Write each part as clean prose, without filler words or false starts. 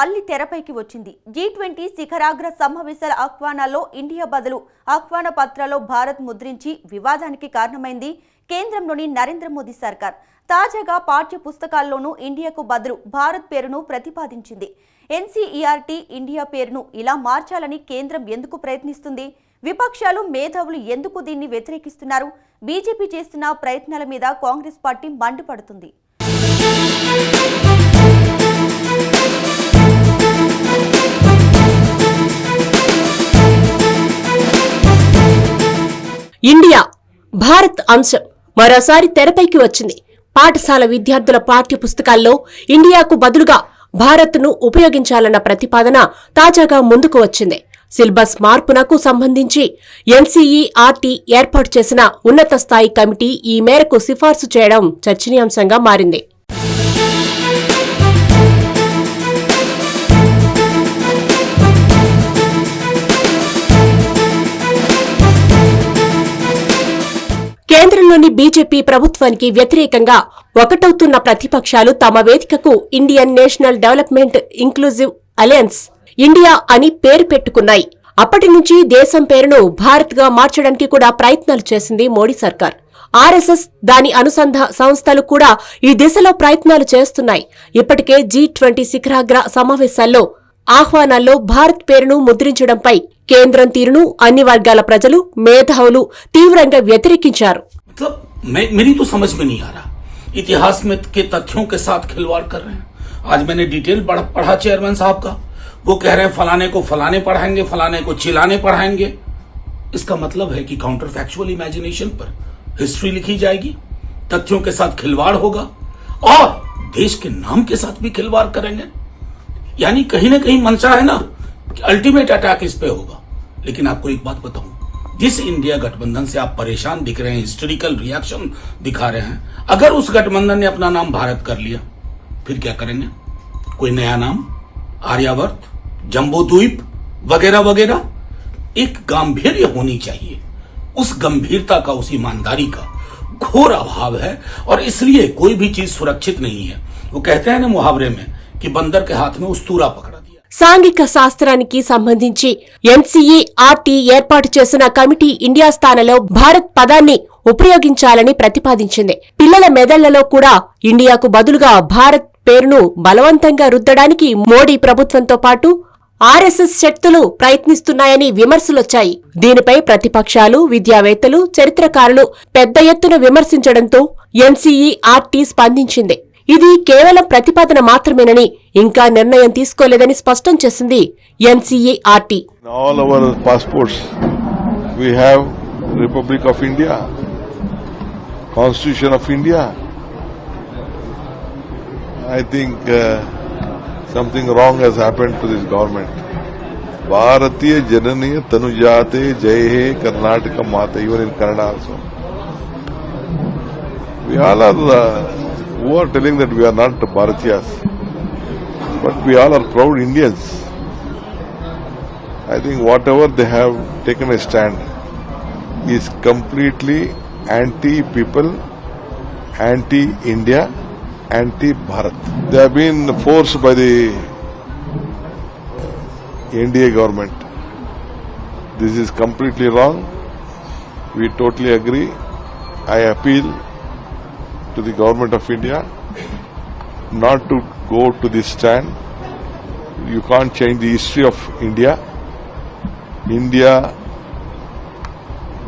మళ్లీ తెరపైకి వచ్చింది. G20 శిఖరాగ్ర సమావేశాల ఆహ్వానాల్లో ఇండియా బదులు ఆహ్వాన పత్రాల్లో భారత్ ముద్రించి వివాదానికి కారణమైంది కేంద్రంలోని నరేంద్ర మోదీ సర్కార్. తాజాగా పాఠ్య పుస్తకాల్లోనూ ఇండియాకు బదులు భారత్ పేరును ప్రతిపాదించింది. NCERT ఇండియా పేరును ఇలా మార్చాలని కేంద్రం ఎందుకు ప్రయత్నిస్తుంది? విపక్షాలు మేధావులు ఎందుకు దీన్ని వ్యతిరేకిస్తున్నారు? బీజేపీ చేస్తున్న ప్రయత్నాల మీద కాంగ్రెస్ పార్టీ మండిపడుతుంది. ఇండియా భారత్ అంశం మరోసారి తెరపైకి వచ్చింది. పాఠశాల విద్యార్థుల పాఠ్య పుస్తకాల్లో ఇండియాకు బదులుగా భారత్ను ఉపయోగించాలన్న ప్రతిపాదన తాజాగా ముందుకు వచ్చింది. సిలబస్ మార్పునకు సంబంధించి NCERT ఏర్పాటు చేసిన ఉన్నత స్థాయి కమిటీ ఈ మేరకు సిఫార్సు చేయడం చర్చనీయాంశంగా మారింది. కేంద్రంలోని బీజేపీ ప్రభుత్వానికి వ్యతిరేకంగా ఒకటవుతున్న ప్రతిపక్షాలు తమ వేదికకు Indian national development inclusive alliance India అని పేరు పెట్టుకున్నాయి. అప్పటి నుంచి దేశం పేరును భారత్ గా మార్చడానికి కూడా ప్రయత్నాలు చేసింది మోడీ సర్కార్. RSS దాని అనుసంధ సంస్థలు కూడా ఈ దిశలో ప్రయత్నాలు చేస్తున్నాయి. ఇప్పటికే G20 శిఖరాగ్ర సమావేశాల్లో ఆహ్వానాల్లో భారత్ పేరును ముద్రించడంపై కేంద్రం తీరును అన్ని వర్గాల ప్రజలు మేధావులు తీవ్రంగా వ్యతిరేకించారు. मेरी तो समझ में नहीं आ रहा, इतिहास में के तथ्यों के साथ खिलवाड़ कर रहे हैं. आज मैंने डिटेल पढ़ा चेयरमैन साहब का, वो कह रहे हैं फलाने को फलाने पढ़ाएंगे, फलाने को चिलाने पढ़ाएंगे. इसका मतलब है कि काउंटर फैक्चुअल इमेजिनेशन पर हिस्ट्री लिखी जाएगी, तथ्यों के साथ खिलवाड़ होगा और देश के नाम के साथ भी खिलवाड़ करेंगे. यानी कहीं ना कहीं मंशा है ना कि अल्टीमेट अटैक इस पे होगा. लेकिन आपको एक बात बताऊं, जिस इंडिया गठबंधन से आप परेशान दिख रहे हैं, हिस्टोरिकल रिएक्शन दिखा रहे हैं, अगर उस गठबंधन ने अपना नाम भारत कर लिया फिर क्या करेंगे? कोई नया नाम, आर्यावर्त, जम्बूद्वीप वगैरह वगैरह. एक गांभीर्य होनी चाहिए. उस गंभीरता का, उस ईमानदारी का घोर अभाव है और इसलिए कोई भी चीज सुरक्षित नहीं है. वो कहते हैं ना मुहावरे में कि बंदर के हाथ में उस्तूरा पकड़ा दिया. సాంఘిక శాస్త్రానికి సంబంధించి NCERT ఏర్పాటు చేసిన కమిటీ ఇండియా స్థానంలో భారత్ పదాన్ని ఉపయోగించాలని ప్రతిపాదించింది. పిల్లల మెదళ్లలో కూడా ఇండియాకు బదులుగా భారత్ పేరును బలవంతంగా రుద్దడానికి మోడీ ప్రభుత్వంతో పాటు RSS శక్తులు ప్రయత్నిస్తున్నాయని విమర్శలొచ్చాయి. దీనిపై ప్రతిపక్షాలు, విద్యావేత్తలు, చరిత్రకారులు పెద్ద ఎత్తున విమర్శించడంతో NCERT స్పందించింది. ఇది కేవలం ప్రతిపాదన మాత్రమేనని, ఇంకా నిర్ణయం తీసుకోలేదని స్పష్టం చేసింది NCERT. All our passports we have Republic of India, Constitution of India. I think something wrong has happened to this government. Bharatiya Jananiya Tanujate Jai He Karnataka Mata, even in Kannada also. We all are who are telling that we are not Bharatiyas, but we all are proud Indians. I think whatever they have taken a stand is completely anti-people, anti-India, anti-Bharat. They have been forced by the NDA government. This is completely wrong. We totally agree. I appeal to the government of India not to go to this stand. You can't change the history of India. India,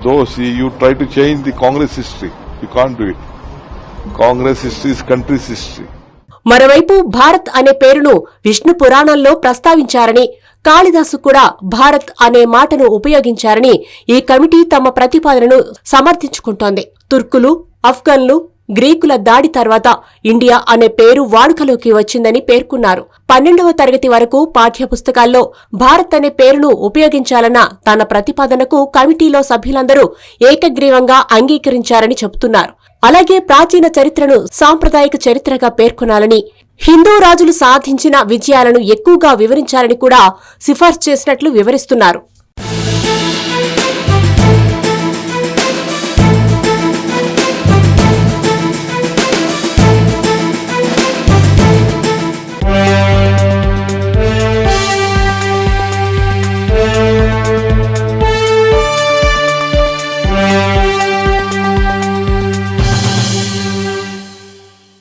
though you try to change the Congress history, you can't do it. Congress history is country's history. మరోవైపు భారత్ అనే పేరును విష్ణు పురాణంలో ప్రస్తావించారని, కాళిదాసు కూడా భారత్ అనే మాటను ఉపయోగించారని ఈ committee తమ ప్రతిపాదనను సమర్థించుకుంటోంది. తుర్కులు, ఆఫ్ఘన్లు, గ్రీకుల దాడి తర్వాత ఇండియా అనే పేరు వాడుకలోకి వచ్చిందని పేర్కొన్నారు. 12వ తరగతి వరకు పాఠ్య పుస్తకాల్లో భారత్ అనే పేరును ఉపయోగించాలన్న తన ప్రతిపాదనకు కమిటీలో సభ్యులందరూ ఏకగ్రీవంగా అంగీకరించారని చెబుతున్నారు. అలాగే ప్రాచీన చరిత్రను సాంప్రదాయిక చరిత్రగా పేర్కొనాలని, హిందూ రాజులు సాధించిన విజయాలను ఎక్కువగా వివరించాలని కూడా సిఫార్సు చేసినట్లు వివరిస్తున్నారు.